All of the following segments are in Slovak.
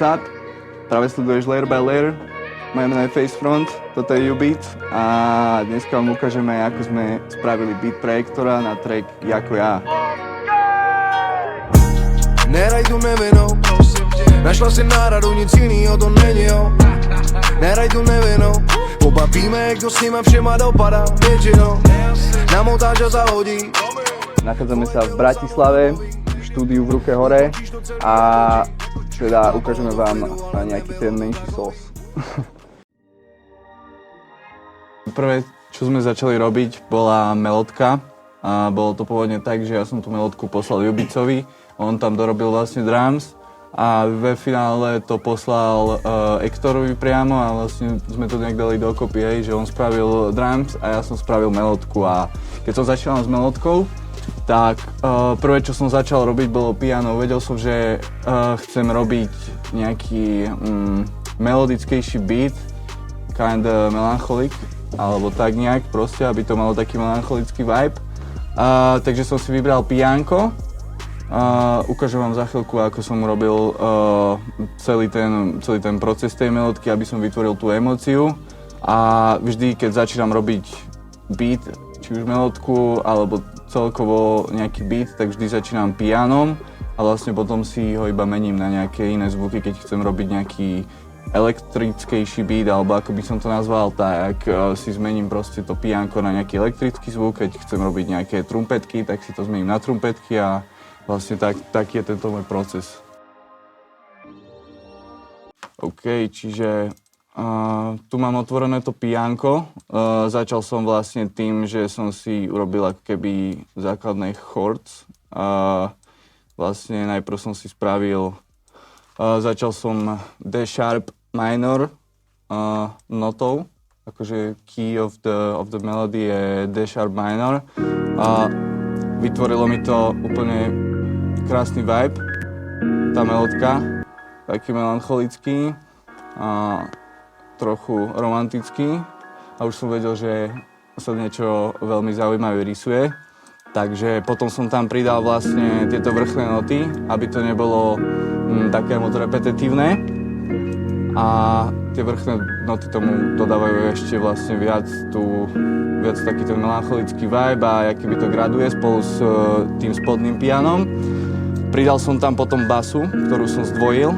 what's up? Práve sleduješ Layer by Layer. Moje meno je Facefront, toto je U-Beat a dneska vám ukážeme, ako sme spravili beat pre Ektora na track Jako ja. Neraj tu nevinou, našla si náradu, nic jinýho to není, jo. Neraj tu nevinou, pobavíme, kdo s nima všema dopadá, většinou na montáž a zahodí. Nachádzame sa v Bratislave, v štúdiu v Ruke hore a teda ukážeme vám nejaký ten menší sos. Prvé, čo sme začali robiť, bola melódka. A bolo to pôvodne tak, že ja som tú melódku poslal Jubicovi, on tam dorobil vlastne drums a ve finále to poslal Ektorovi priamo a vlastne sme to nejak dali dokopy, hej, že on spravil drums a ja som spravil melódku a keď som začal s melódkou, tak prvé, čo som začal robiť, bolo piano. Vedel som, že chcem robiť nejaký melodickejší beat, kind of melancholic, alebo tak nejak proste, aby to malo taký melancholický vibe. Takže som si vybral pianko. Ukážem vám za chvíľku, ako som robil celý ten proces tej melódky, aby som vytvoril tú emóciu. A vždy, keď začínam robiť beat, či už melódku, alebo celkovo nejaký beat, tak vždy začínam pianom a vlastne potom si ho iba mením na nejaké iné zvuky, keď chcem robiť nejaký elektrickejší beat, alebo ako by som to nazval, tak si zmením proste to pianko na nejaký elektrický zvuk, keď chcem robiť nejaké trumpetky, tak si to zmením na trumpetky a vlastne taký je tento môj proces. OK, čiže tu mám otvorené to pianko. Začal som vlastne tým, že som si urobil ako keby základné chords. Vlastne najprv som si spravil, začal som D sharp minor notou, akože key of the melody je D sharp minor. Vytvorilo mi to úplne krásny vibe, tá melódka, taký melancholický. Trochu romantický a už som vedel, že sa niečo veľmi zaujímavé rysuje. Takže potom som tam pridal vlastne tieto vrchné noty, aby to nebolo také moc repetitívne. A tie vrchné noty tomu dodávajú ešte vlastne viac taký ten melancholický vibe a aký by to graduje spolu s tým spodným pianom. Pridal som tam potom basu, ktorú som zdvojil,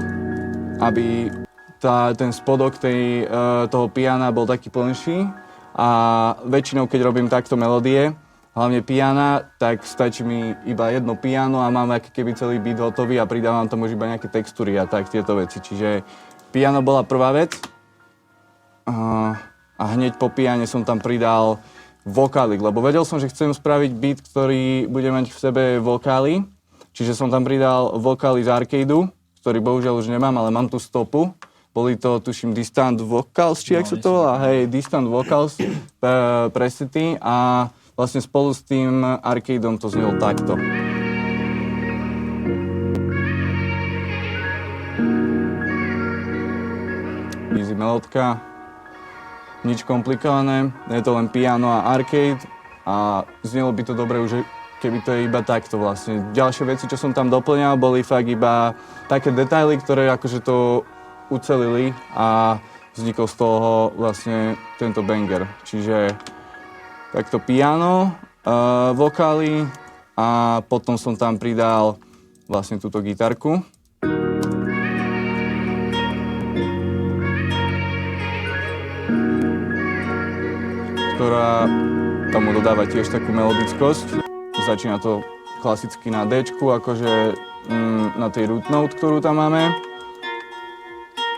aby ten spodok toho piana bol taký plnší a väčšinou, keď robím takto melódie, hlavne piana, tak stačí mi iba jedno piano a mám aký keby celý beat hotový a pridávam tam už iba nejaké textúry a tak tieto veci. Čiže piano bola prvá vec a hneď po piane som tam pridal vokály, lebo vedel som, že chcem spraviť beat, ktorý bude mať v sebe vokály, čiže som tam pridal vokály z Arcadeu, ktorý bohužiaľ už nemám, ale mám tu stopu. Boli to, tuším, Distant Vocals, či jak sa to volá? Hej, Distant Vocals presety a vlastne spolu s tým Arcadeom to znelo takto. Easy melódka, nič komplikované, je to len piano a arcade a znelo by to dobre už, keby to je iba takto vlastne. Ďalšie veci, čo som tam doplňal, boli fakt iba také detaily, ktoré akože to ucelili a vznikol z toho vlastne tento banger. Čiže takto piano, vokály a potom som tam pridal vlastne túto gitarku. Ktorá tomu dodáva tiež takú melodickosť. Začína to klasicky na D-čku, akože na tej root note, ktorú tam máme.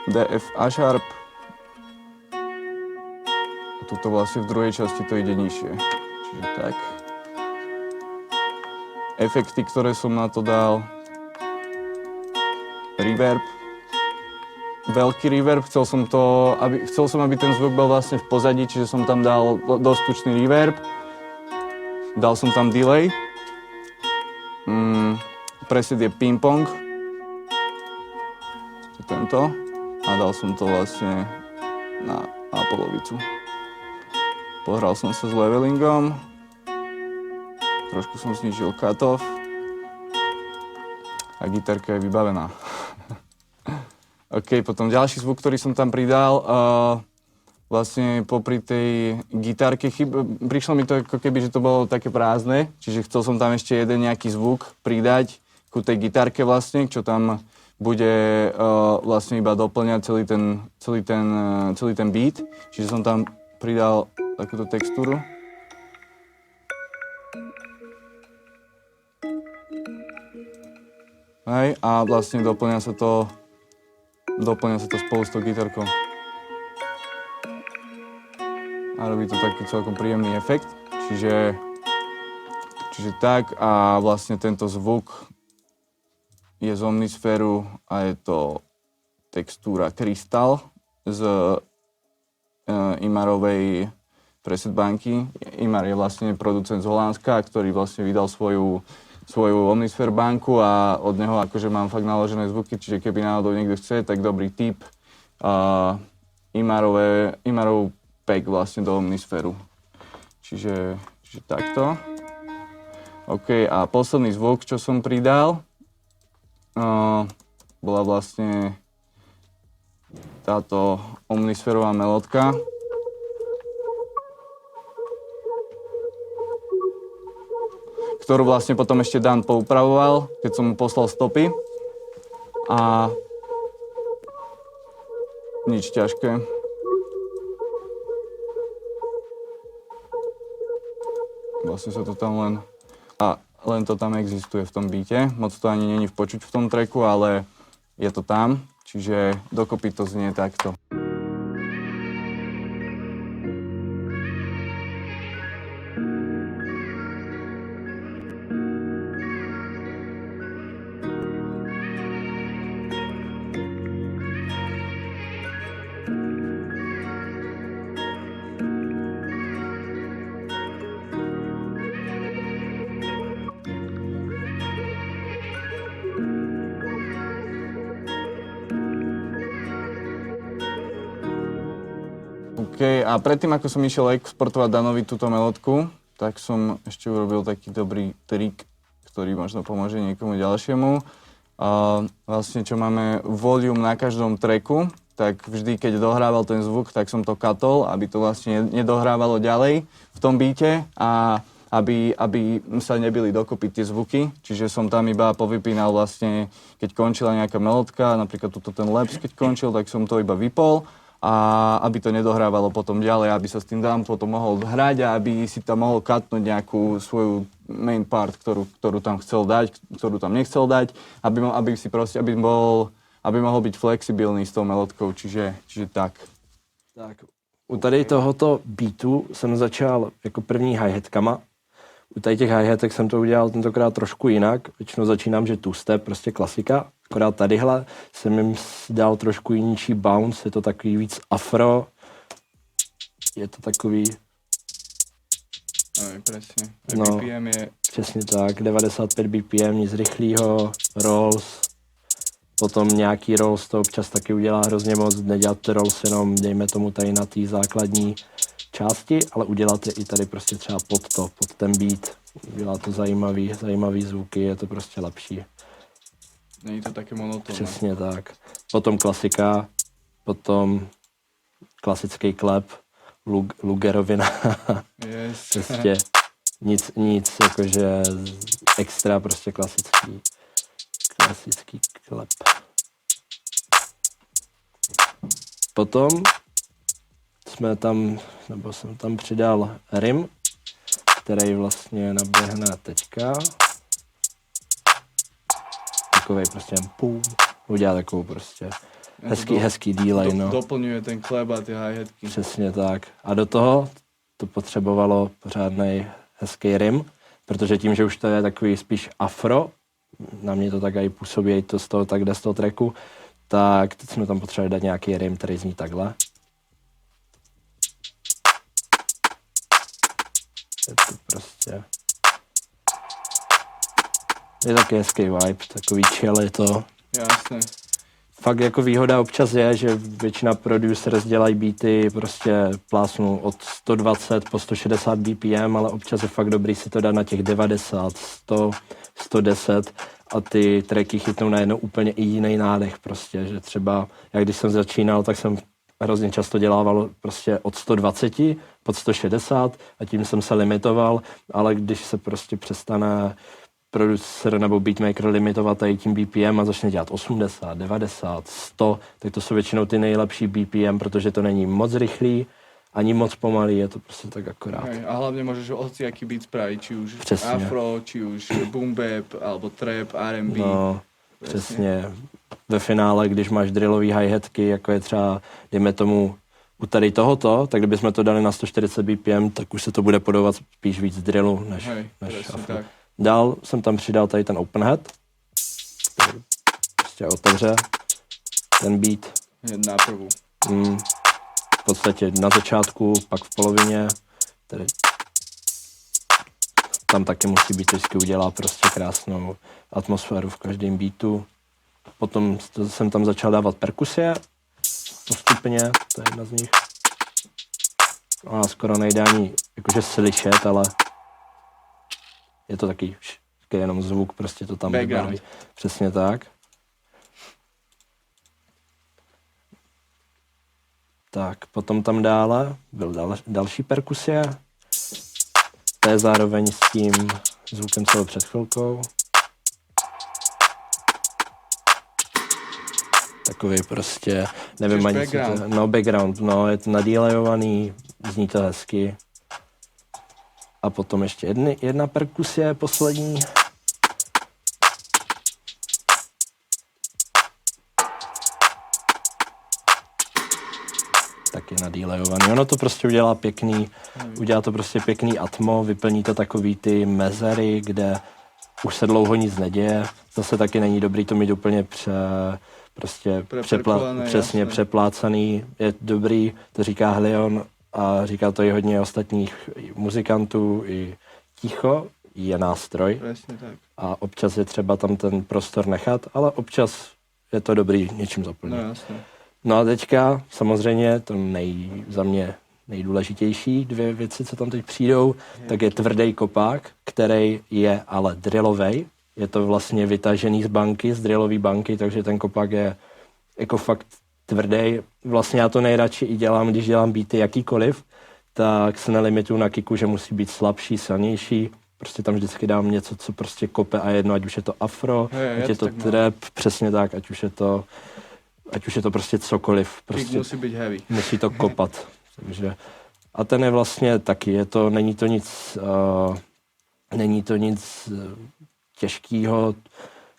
D, F, A sharp. A tuto vlastne v druhej časti to ide nižšie. Čiže tak. Efekty, ktoré som na to dal. Reverb. Veľký reverb. Chcel som, aby ten zvuk bol vlastne v pozadí, čiže som tam dal dosť tučný reverb. Dal som tam delay. Preset je ping-pong. Tento. A dal som to vlastne na polovicu. Pohral som sa s levelingom. Trošku som znížil cut-off. A gitarka je vybavená. OK, potom ďalší zvuk, ktorý som tam pridal, vlastne popri tej gitárke, prišlo mi to ako keby, že to bolo také prázdne, čiže chcel som tam ešte jeden nejaký zvuk pridať ku tej gitárke vlastne, čo tam bude vlastne iba doplňať celý ten beat, čiže som tam pridal takúto textúru. Hej, a vlastne doplňa sa to spolu s tou gitarkou. A robí to taký celkom príjemný efekt. Čiže tak a vlastne tento zvuk je z Omnisféru a je to textúra Krystal z Imarovej preset banky. Imar je vlastne producent z Holandska, ktorý vlastne vydal svoju Omnisphere banku a od neho akože mám fakt naložené zvuky, čiže keby náhodou niekto chce, tak dobrý tip. Imarov pack vlastne do Omnispheru. Čiže takto. OK, a posledný zvuk, čo som pridal, bola vlastne táto Omnispherová melódka. Ktorú vlastne potom ešte Dan poupravoval, keď som mu poslal stopy. A nič ťažké. Vlastne sa to tam len to tam existuje v tom beate. Moc to ani není počuť v tom tracku, ale je to tam. Čiže dokopy to znie takto. OK, a predtým, ako som išiel exportovať Danovi túto melódku, tak som ešte urobil taký dobrý trik, ktorý možno pomôže niekomu ďalšiemu. Vlastne, čo máme volume na každom tracku, tak vždy, keď dohrával ten zvuk, tak som to katol, aby to vlastne nedohrávalo ďalej v tom beate a aby sa nebili dokopy tie zvuky. Čiže som tam iba povypínal vlastne, keď končila nejaká melódka, napríklad tuto ten laps, keď končil, tak som to iba vypol. A aby to nedohrávalo potom ďalej, aby sa s tým Dan potom mohol hrať a aby si tam mohol katnúť nejakú svoju main part, ktorú tam chcel dať, ktorú tam nechcel dať, aby mohol byť flexibilný s tou melódkou, čiže tak. Tak, u tady tohoto beatu jsem začal jako první hi-hatkama. U tady těch hi-hatek jsem to udělal tentokrát trošku jinak. Většinou začínám, že two-step, prostě klasika. Akorát tadyhle jsem jim dal trošku jinější bounce, je to takový víc afro. Je to takový... Aj, presne. No, BPM je... Přesně tak, 95 BPM, nic rychlýho, rolls. Potom nějaký rolls to občas taky udělá hrozně moc, nedělat rolls jenom, dejme tomu tady na té základní části, ale uděláte i tady prostě třeba pod ten beat. Udělá to zajímavý zvuky, je to prostě lepší. Není to také monotónne. Přesně tak. Potom klasika, potom klasický klep, Lugerovina. Yes. Prostě nic jakože extra, prostě klasický klep. Potom jsem tam přidal rim, který vlastně naběhne teďka. Takovej prostě pum, udělá takovou prostě hezký delay, no. Doplňuje ten klep a ty hi-hatky. Přesně tak. A do toho to potřebovalo pořádnej hezký rim, protože tím, že už to je takový spíš afro, na mě to tak i působí, to z toho tak jde z toho tracku, tak teď jsme tam potřebovali dát nějaký rim, který zní takhle. Je to prostě... Je taky hezký vibe, takový chill je to. Jasné. Fakt jako výhoda občas je, že většina producers dělají beaty, prostě plásnou od 120 po 160 BPM, ale občas je fakt dobrý si to dát na těch 90, 100, 110 a ty tracky chytnou najednou úplně i jiný nádech prostě, že třeba, jak když jsem začínal, tak jsem hrozně často dělával prostě od 120 pod 160 a tím jsem se limitoval, ale když se prostě přestane producer nebo beatmaker limitovat tady tím BPM a začne dělat 80, 90, 100, tak to jsou většinou ty nejlepší BPM, protože to není moc rychlý, ani moc pomalý, je to prostě tak akorát. Hej, a hlavne môžeš hociaký beat spraviť, či už Přesně. afro, či už boom bap, alebo trap, R&B. No, přesně. Ve finále, když máš drillový hi-hatky, jako je třeba, dejme tomu, u tady tohoto, tak kdybychom to dali na 140 BPM, tak už se to bude podobat spíš víc drillu, než afro. Tak. Dál jsem tam přidal tady ten open head, který prostě otevře ten beat. Hned na prvú. V podstatě na začátku, pak v polovině, tedy tam taky musí být vždycky udělá prostě krásnou atmosféru v každém beatu. Potom jsem tam začal dávat perkusie postupně, to je jedna z nich. A skoro nejde ani jakože slyšet, ale je to taky jenom zvuk, prostě to tam background. Přesně tak. Tak, potom tam dále byl další perkusie. To je zároveň s tím zvukem, co byl před chvilkou. Takový prostě, nevím ani background. co to, no background, no, je to nadílejovaný, zní to hezky. A potom ještě jedna perkusie, poslední. Taky nadílejovaný. Ono to prostě udělá to prostě pěkný atmo, vyplní to takový ty mezery, kde už se dlouho nic neděje. Zase taky není dobrý to mít úplně přesně přeplácaný. Je dobrý, to říká Hlion a říká to i hodně ostatních muzikantů, i ticho je nástroj. Presne tak. A občas je třeba tam ten prostor nechat, ale občas je to dobrý něčím zaplnit. No jasne. No a teďka samozřejmě to za mě nejdůležitější dvě věci, co tam teď přijdou, tak je tvrdý kopák, který je ale drillovej. Je to vlastně vytažený z banky, z drillové banky, takže ten kopák je jako fakt tvrdý. Vlastně já to nejradši i dělám, když dělám beaty jakýkoliv, tak se nelimituju na kicku, že musí být slabší, silnější. Prostě tam vždycky dám něco, co prostě kope a jedno, ať už je to afro, ať je to trap, přesně tak, ať už je to prostě cokoliv. Prostě Kick musí být heavy. Musí to kopat. Takže, a ten je vlastně taky, není to nic těžkýho.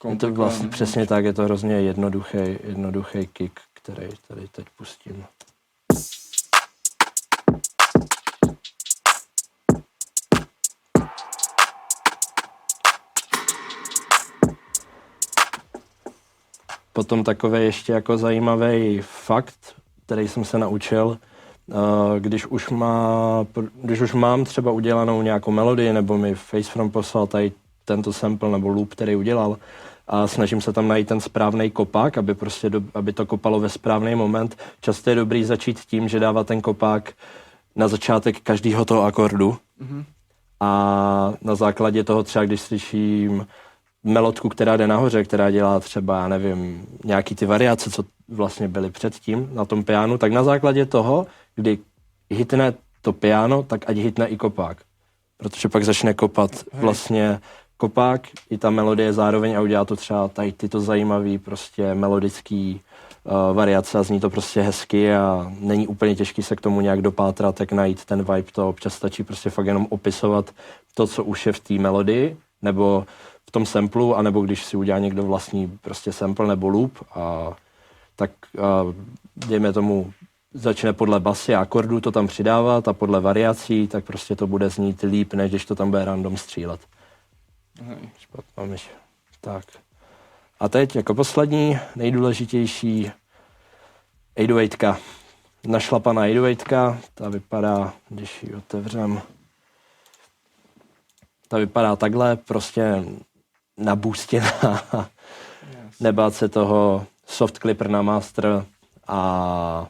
Je to vlastně přesně tak, je to hrozně jednoduchý kick, který tady teď pustím. Potom takový ještě jako zajímavý fakt, který jsem se naučil, když už mám třeba udělanou nějakou melodii, nebo mi Facefront poslal tady tento sample nebo loop, který udělal, a snažím se tam najít ten správný kopák, aby to kopalo ve správný moment. Často je dobrý začít tím, že dává ten kopák na začátek každého toho akordu. A na základě toho třeba, když slyším melodku, která jde nahoře, která dělá třeba, já nevím, nějaký ty variace, co vlastně byly předtím na tom pianu, tak na základě toho, kdy hitne to piano, tak ať hitne i kopák. Protože pak začne kopat vlastně kopák i ta melodie zároveň a udělá to třeba tady tyto zajímavý prostě melodický variace a zní to prostě hezky a není úplně těžký se k tomu nějak dopátrat, jak najít ten vibe, to občas stačí prostě fakt jenom opisovat to, co už je v té melodii, nebo v tom samplu, anebo když si udělá někdo vlastní prostě sample nebo loop, tak dejme tomu, začne podle basy a akordů to tam přidávat a podle variací, tak prostě to bude znít líp, než když to tam bude random střílet. Tak. A teď jako poslední, nejdůležitější 808. Našlapaná 808, ta vypadá, když ji otevřem, ta vypadá takhle, prostě nabůstěná, nebát se toho, soft clipper na master a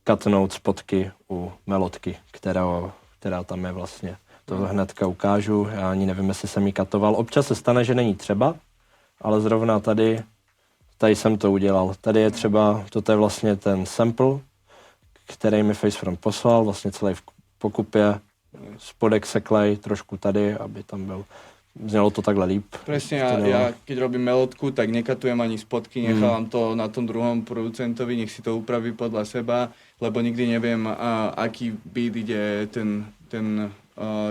cutnout spotky u melodky, která tam je vlastně to hnedka ukážu, já ani nevím, jestli jsem ji katoval. Občas se stane, že není třeba, ale zrovna tady jsem to udělal. Tady je třeba, toto je vlastně ten sample, který mi Facefront poslal, vlastně celý v pokupě, spodek seklej, trošku tady, aby tam byl. Znelo to takhle líp. Presne, ja keď robím melódku, tak nekatujem ani spotky, nechávam to na tom druhom producentovi, nech si to upraví podľa seba, lebo nikdy neviem, aký beat ide ten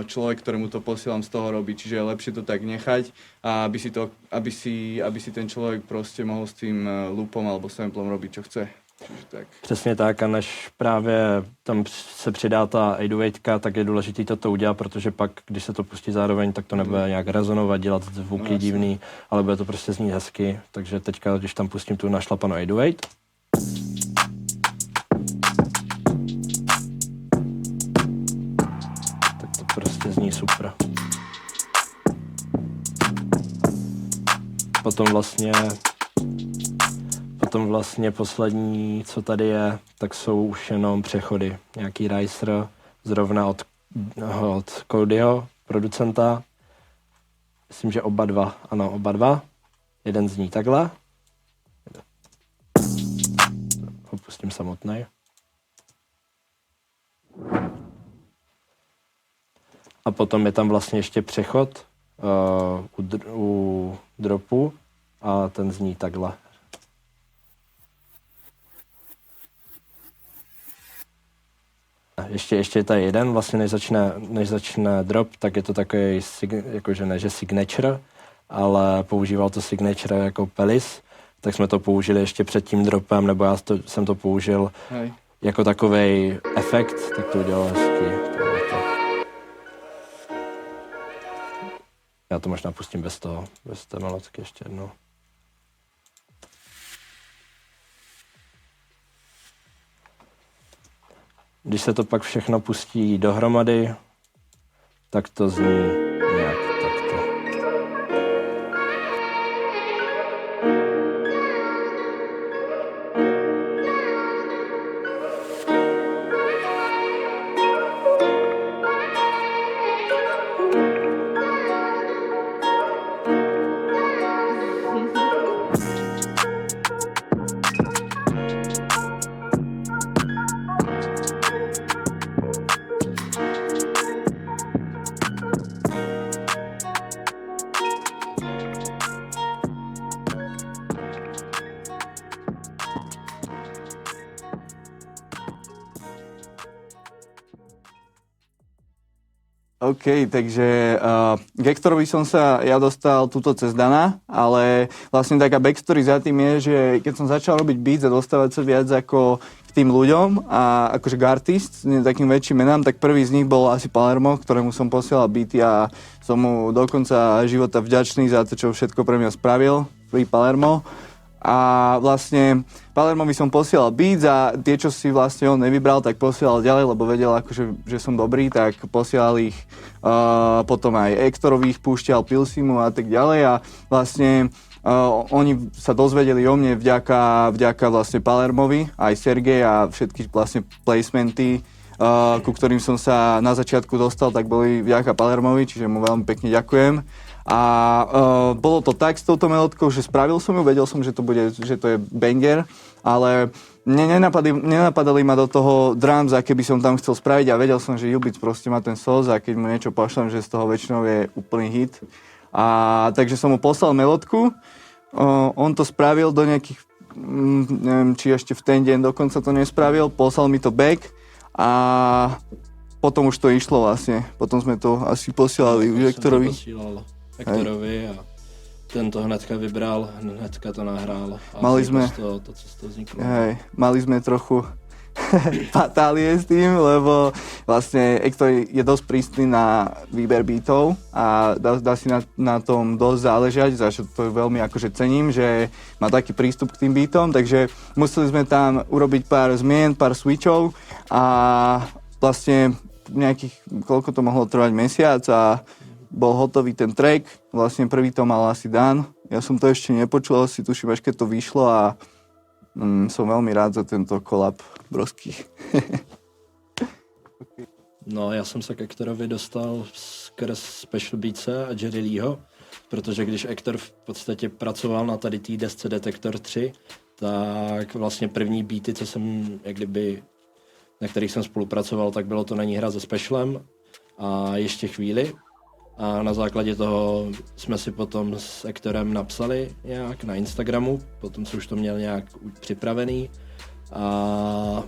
človek, ktorému to posielam, z toho robiť. Čiže je lepšie to tak nechať a aby si ten človek proste mohol s tým loopom alebo samplom robiť, čo chce. Tak. Přesně tak, a než právě tam se přidá ta 808, tak je důležité toto udělat, protože pak, když se to pustí zároveň, tak to nebude nějak rezonovat, dělat zvuky divný, ale bude to prostě znít hezky. Takže teďka, když tam pustím tu našlapanou 808, tak to prostě zní super. Potom vlastně poslední, co tady je, tak jsou už jenom přechody. Nějaký riser, zrovna od Codyho, producenta. Myslím, že oba dva. Jeden zní takhle. Opustím samotnej. A potom je tam vlastně ještě přechod u dropu a ten zní takhle. Ještě je tady jeden, vlastně než začne drop, tak je to takový, jakože ne, že signature, ale používal to signature jako Pelis, tak jsme to použili ještě před tím dropem, nebo jsem to použil jako takovej efekt, tak to udělal hezky. Já to možná pustím bez té melodky ještě jednou. Když se to pak všechno pustí dohromady, tak to zní nějak takto. OK, takže k Hektorovi som sa ja dostal túto cez Dana, ale vlastne taká backstory za tým je, že keď som začal robiť beats a dostávať sa viac ako k tým ľuďom a akože k artist, takým väčším menám, tak prvý z nich bol asi Palermo, ktorému som posielal beaty a som mu do konca života vďačný za to, čo všetko pre mňa spravil, Free Palermo. A vlastne Palermovi som posielal beats a tie, čo si vlastne on nevybral, tak posielal ďalej, lebo vedel, akože, že som dobrý, tak posielal ich potom aj Hektorovi ich púšťal, Pilsimu a tak ďalej a vlastne oni sa dozvedeli o mne vďaka vlastne Palermovi, aj Sergej a všetky vlastne placementy, ku ktorým som sa na začiatku dostal, tak boli vďaka Palermovi, čiže mu veľmi pekne ďakujem. A bolo to tak s touto melódkou, že spravil som ju, vedel som, že to je banger, ale nenapadali ma do toho drums, aké by som tam chcel spraviť a vedel som, že Jubic proste má ten sos a keď mu niečo pošlem, že z toho väčšinou je úplný hit. A takže som mu poslal melódku, on to spravil do nejakých, neviem, či ešte v ten deň dokonca to nespravil, poslal mi to back a potom už to išlo vlastne. Potom sme to asi posielali Hektorovi. Hektorovi a ten to hnedka vybral, hnedka to nahrál a mali sme, to, co z toho vzniklo. Mali sme trochu patálie s tým, lebo vlastne Hektor je dosť prísny na výber beatov a dá si na tom dosť záležať, za čo to veľmi akože cením, že má taký prístup k tým beatom, takže museli sme tam urobiť pár zmien, pár switchov a vlastne nejakých, koľko to mohlo trvať, mesiac a bol hotový ten track, vlastne prvý to mal asi Dan, ja som to ešte nepočul, si tuším, až keď to vyšlo a som veľmi rád za tento kolab broský. No, já jsem se k Ektorovi dostal skrz Special Beatse a Jerry Leeho, protože když Ektor v podstatě pracoval na tady té desce Detektor 3, tak vlastně první beaty, co jsem, jak kdyby, na kterých jsem spolupracoval, tak bylo to Není hra se Specialem a Ještě chvíli. A na základě toho jsme si potom s Ektorem napsali nějak na Instagramu, potom jsem už to měl nějak připravený a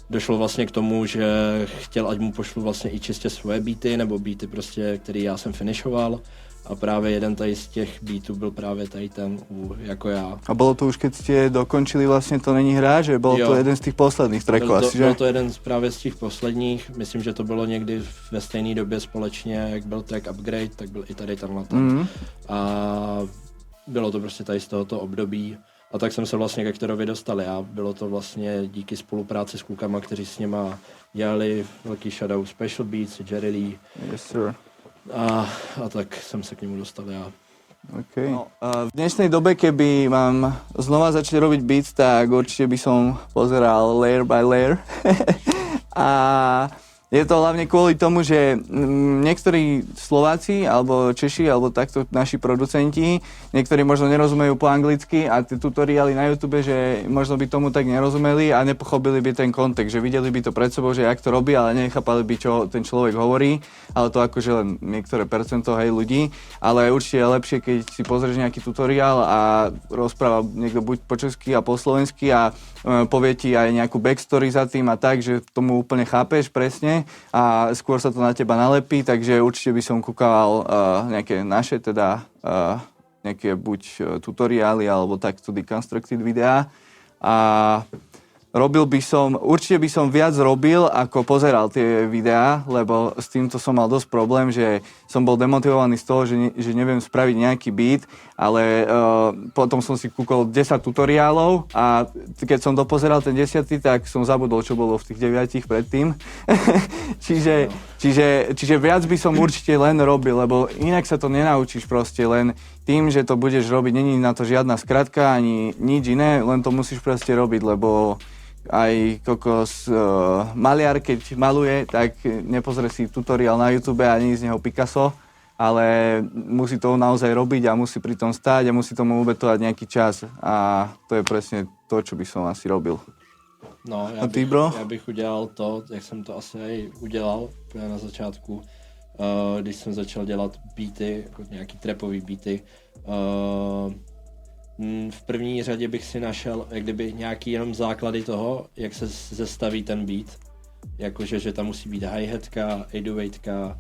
došlo vlastně k tomu, že chtěl, ať mu pošlu vlastně i čistě svoje beaty, nebo beaty prostě, který já jsem finishoval. A právě jeden tady z těch beatů byl právě tady ten jako já. A bolo to už, keď ste dokončili vlastne To není hra, že bol to jeden z tých posledných trackov asi, že? Byl to jeden právě z těch posledních, myslím, že to bylo někdy ve stejné době společně, jak byl track Upgrade, tak byl i tady tenhle. A bylo to prostě tady z tohoto období. A tak jsem se vlastně k Ektorovi dostal a bylo to vlastně díky spolupráci s klukama, kteří s něma dělali, velký shoutout Special Beats, Jerry Lee. Yes, sir. A tak jsem se k němu dostal já. Okay. No, v dnešnej dobe, keby mám znova začať robiť beats, tak určite by som pozeral layer by layer. A je to hlavne kvôli tomu, že niektorí Slováci, alebo Češi, alebo takto naši producenti, niektorí možno nerozumejú po anglicky a tie tutoriály na YouTube, že možno by tomu tak nerozumeli a nepochopili by ten kontext, že videli by to pred sebou, že jak to robí, ale nechápali by, čo ten človek hovorí, ale to akože len niektoré percento, hej, ľudí, ale určite je lepšie, keď si pozrieš nejaký tutoriál a rozpráva niekto buď po česky a po slovensky a povie ti aj nejakú backstory za tým a tak, že tomu úplne chápeš presne a skôr sa to na teba nalepí, takže určite by som kúkal nejaké naše, teda nejaké buď tutoriály alebo takto deconstructed videá a určite by som viac robil, ako pozeral tie videá, lebo s týmto som mal dosť problém, že som bol demotivovaný z toho, že neviem spraviť nejaký beat, ale potom som si kúkol 10 tutoriálov a keď som dopozeral ten 10, tak som zabudol, čo bolo v tých 9 predtým. čiže viac by som určite len robil, lebo inak sa to nenaučíš proste, len tým, že to budeš robiť, není na to žiadna skratka ani nič iné, len to musíš proste robiť, lebo aj kokos maliar, keď maluje, tak nepozrie si tutoriál na YouTube a nie z neho Picasso, ale musí to naozaj robiť a musí pri tom stáť a musí tomu obetovať nejaký čas a to je presne to, čo by som asi robil. No, a ty, bro? Já bych udělal to, jak jsem to asi aj udělal na začátku, když jsem začal dělat beaty, jako nějaký trapový beaty. V první řadě bych si našel jak kdyby nějaký jenom základy toho, jak se zestaví ten beat. Jakože, že tam musí být hi-hatka, 808,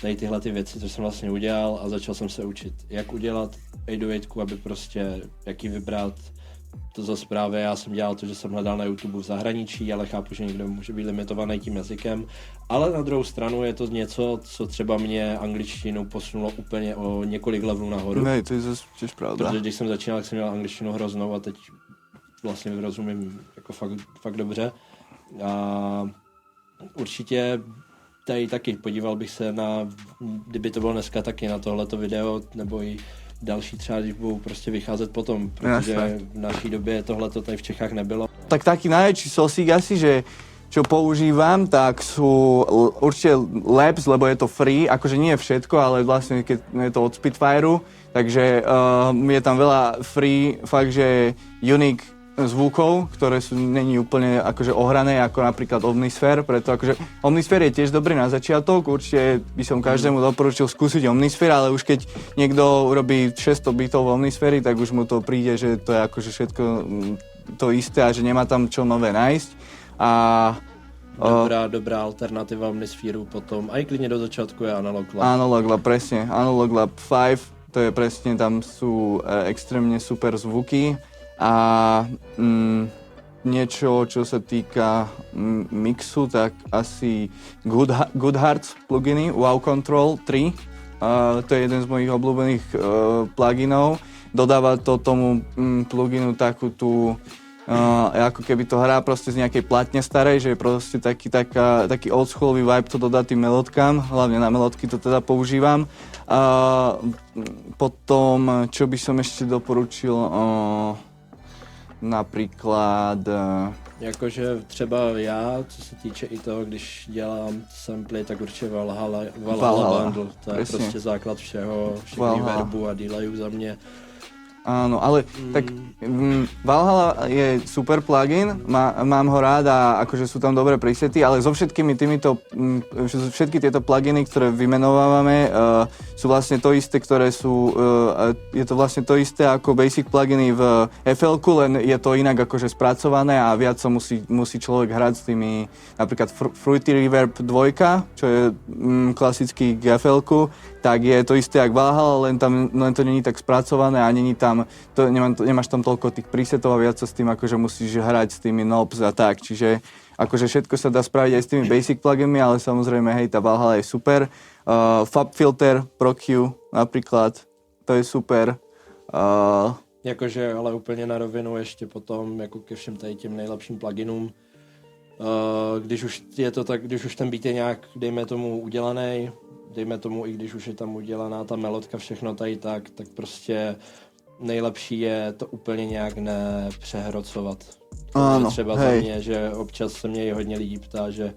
tady tyhle ty věci, co jsem vlastně udělal a začal jsem se učit, jak udělat 808, aby prostě, jak ji vybrat. To zase právě já jsem dělal to, že jsem hledal na YouTube v zahraničí, ale chápu, že někdo může být limitovaný tím jazykem. Ale na druhou stranu je to něco, co třeba mě angličtinu posunulo úplně o několik levelů nahoru. Ne, to je zase těž pravda. Protože když jsem začínal, tak jsem měl angličtinu hroznou a teď vlastně rozumím jako fakt dobře. A určitě tady taky podíval bych se na, kdyby to bylo dneska taky na tohleto video, nebo i další třeba, když budou prostě vycházet potom, protože v naší době tohleto tady v Čechách nebylo. Tak taký najväčší sosík asi, že čo používam, tak sú určite Labs, lebo je to free, akože nie je všetko, ale vlastne keď je to od Spitfireu, takže je tam veľa free, fakt, že unique zvukov, ktoré sú není úplne akože ohrané, ako napríklad Omnisphere, preto akože Omnisphere je tiež dobrý na začiatok, určite by som každému doporučil skúsiť Omnisphere, ale už keď niekto urobí 600 bitov v Omnisphere, tak už mu to príde, že to je akože všetko to isté a že nemá tam čo nové nájsť. A Dobrá alternativa Omnisphereu potom, aj klidne do začiatku je Analog Lab. Analog Lab, presne. Analog Lab 5, to je presne, tam sú extrémne super zvuky. A niečo, čo sa týka mixu, tak asi Goodharts pluginy, Wow Control 3. To je jeden z mojich obľúbených pluginov. Dodáva to tomu pluginu takú tú, ako keby to hrá proste z nejakej platne starej, že je proste taký oldschoolový vibe to dodá tým melódkam, hlavne na melódky to teda používam. Potom, čo by som ešte doporučil, napríklad... Jakože třeba já, co se týče i toho, když dělám samply, tak určitě Valhalla Bundle, to je presne. prostě základ všeho, všech Valhalla. reverbů a delayů za mě. Áno, ale tak Valhalla je super plugin, mám ho rád a akože sú tam dobré presety, ale so všetkými týmito, všetky tieto pluginy, ktoré vymenovávame, sú vlastne to isté, ktoré sú, je to vlastne to isté ako basic pluginy v FL-ku, len je to inak akože spracované a viac sa musí človek hrať s tými, napríklad Fruity Reverb 2, čo je klasický k FL-ku, tak je to isté jak Valhalla, len to není tak spracované a není tam, nemáš tam toľko tých presetov a viac sa s tým akože musíš hrať s tými knobs a tak, čiže akože všetko sa dá spraviť aj s tými basic pluginmi, ale samozrejme hej, tá Valhalla je super. FabFilter Pro Q napríklad, to je super. Jakože ale úplně na rovinu ještě potom jako ke všem tady těm nejlepším pluginům. Když už je to tak, když už ten beat je nějak, dejme tomu udělaný, dejme tomu i když už je tam udělaná ta melodka, všechno tady tak prostě nejlepší je to úplně nějak nepřehrocovat. Áno, třeba za mě, že občas se mě i hodně lidí ptá, že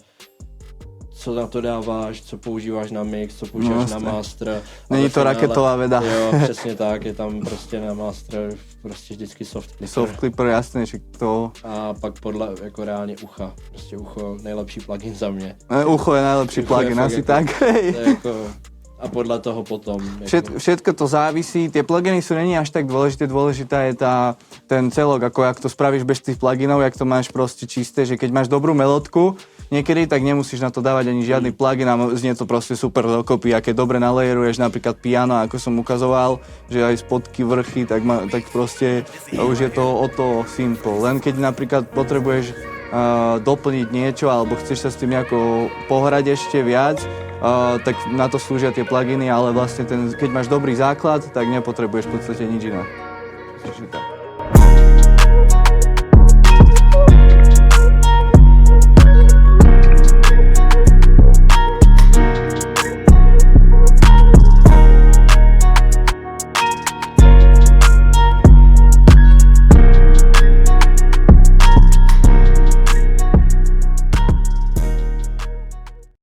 co na to dáváš, co používáš na mix, co používáš na master. Není to raketová veda. Jo, přesně tak, je tam prostě na master prostě vždycky soft clipper. Soft clipper, jasné, že to... A pak podle jako reálně ucha, prostě ucho nejlepší plugin za mě. Ucho je najlepší plugin, asi jako, tak. To je jako, a podle toho potom. Jako... Všetko to závisí, tie pluginy sú není až tak dôležitá je ten celok, ako jak to spravíš bez tých pluginov, jak to máš proste čisté, že keď máš dobrú melódku, niekedy tak nemusíš na to dávať ani žiadny plugin a znie to proste super dokopy, aké dobre nalajeruješ napríklad piano, ako som ukazoval, že aj spodky, vrchy, tak proste už je to o to simple. Len keď napríklad potrebuješ doplniť niečo alebo chceš sa s tým nejako pohrať ešte viac, tak na to slúžia tie pluginy, ale vlastne keď máš dobrý základ, tak nepotrebuješ v podstate nič iné. Čiže tak.